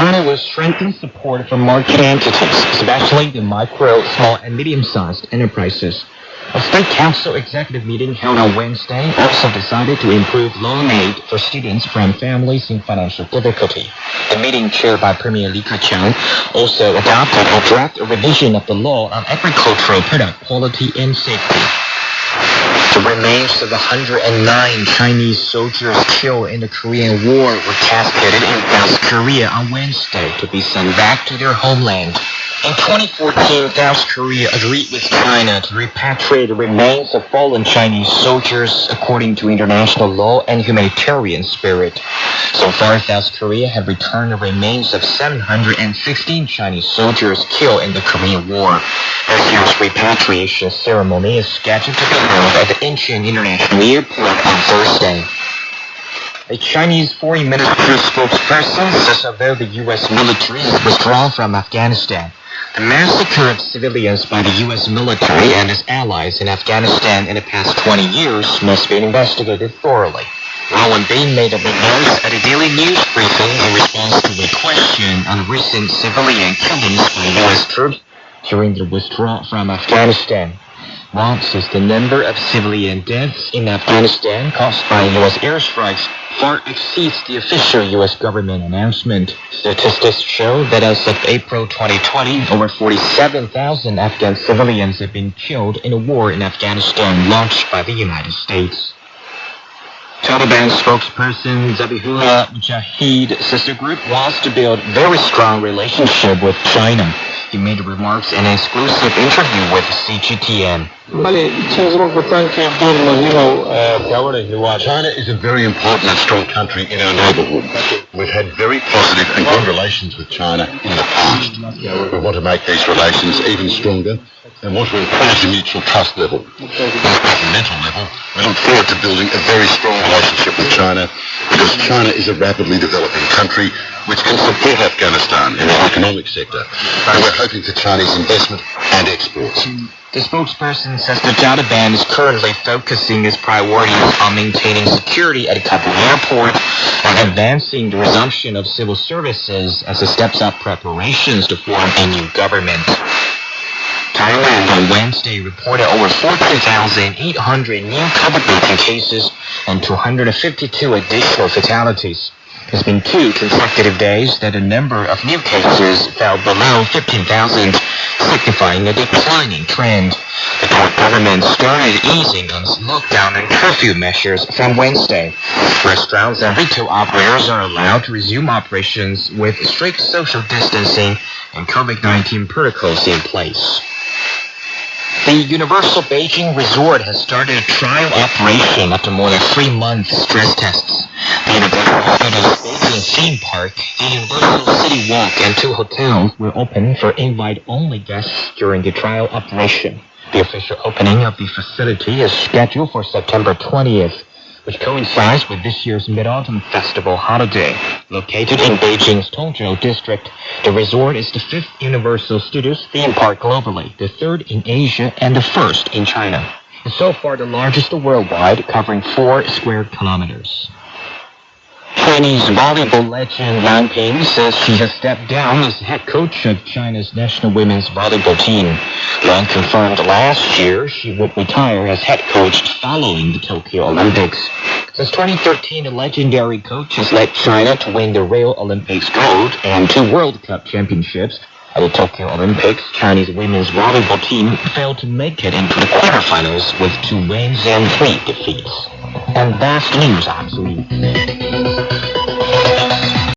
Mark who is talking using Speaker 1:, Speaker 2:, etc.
Speaker 1: China will strengthen support for market entities, especially the micro, small, and medium-sized enterprises. A State Council executive meeting held on Wednesday also decided to improve loan aid for students from families in financial difficulty. The meeting, chaired by Premier Li Keqiang, also adopted a draft revision of the law on agricultural product quality and safety. The remains of 109 Chinese soldiers killed in the Korean War were cascaded in South Korea on Wednesday to be sent back to their homeland. In 2014, South Korea agreed with China to repatriate the remains of fallen Chinese soldiers according to international law and humanitarian spirit. So far, South Korea had returned the remains of 716 Chinese soldiers killed in the Korean War. This year's repatriation ceremony is scheduled to be held at the Incheon International Airport on Thursday. A Chinese Foreign Ministry spokesperson says although the U.S. military has withdrawn from Afghanistan, the massacre of civilians by the U.S. military and its allies in Afghanistan in the past 20 years must be investigated thoroughly. Rowan Bean made the remarks at a daily news briefing in response to a question on recent civilian killings by U.S. troops during the withdrawal from Afghanistan. Wang says the number of civilian deaths in Afghanistan caused by U.S. airstrikes far exceeds the official U.S. government announcement. Statistics show that as of April 2020, over 47,000 Afghan civilians have been killed in a war in Afghanistan launched by the United States. Taliban spokesperson Zabihullah Mujahid says the group wants to build very strong relationship with China. He made remarks in an exclusive interview with CGTN.
Speaker 2: China is a very important and strong country in our neighbourhood. We've had very positive and good relations with China in the past. We want to make these relations even stronger and want to encourage a mutual trust level. On a mental level, we look forward to building a very strong relationship with China because China is a rapidly developing country which can support Afghanistan in the economic sector. And we're hoping for Chinese investment and exports.
Speaker 1: The spokesperson says the Taliban is currently focusing its priorities on maintaining security at Kabul airport and advancing the resumption of civil services as it steps up preparations to form a new government. Thailand on Wednesday reported over 14,800 new COVID-19 cases and 252 additional fatalities. It's been 2 consecutive days that the number of new cases fell below 15,000, signifying a declining trend. The Thai government started easing on its lockdown and curfew measures from Wednesday. Restaurants and retail operators are allowed to resume operations with strict social distancing and COVID-19 protocols in place. The Universal Beijing Resort has started a trial operation after more than 3 months stress tests. The Universal Beijing theme park, the Universal City Walk, and 2 hotels will open for invite-only guests during the trial operation. The official opening of the facility is scheduled for September 20th, which coincides with this year's Mid-Autumn Festival holiday. Located in Beijing's Tongzhou district, the resort is the 5th Universal Studios theme park globally, the 3rd in Asia, and the 1st in China. And so far the largest worldwide, covering 4 square kilometers. Chinese volleyball legend Yang Ping says she has stepped down as head coach of China's national women's volleyball team. Yang confirmed last year she would retire as head coach following the Tokyo Olympics. Since 2013, the legendary coach has led China to win the Rio Olympics gold and 2 World Cup championships. At the Tokyo Olympics, Chinese women's volleyball team failed to make it into the quarterfinals with 2 wins and 3 defeats. And that's news, actually.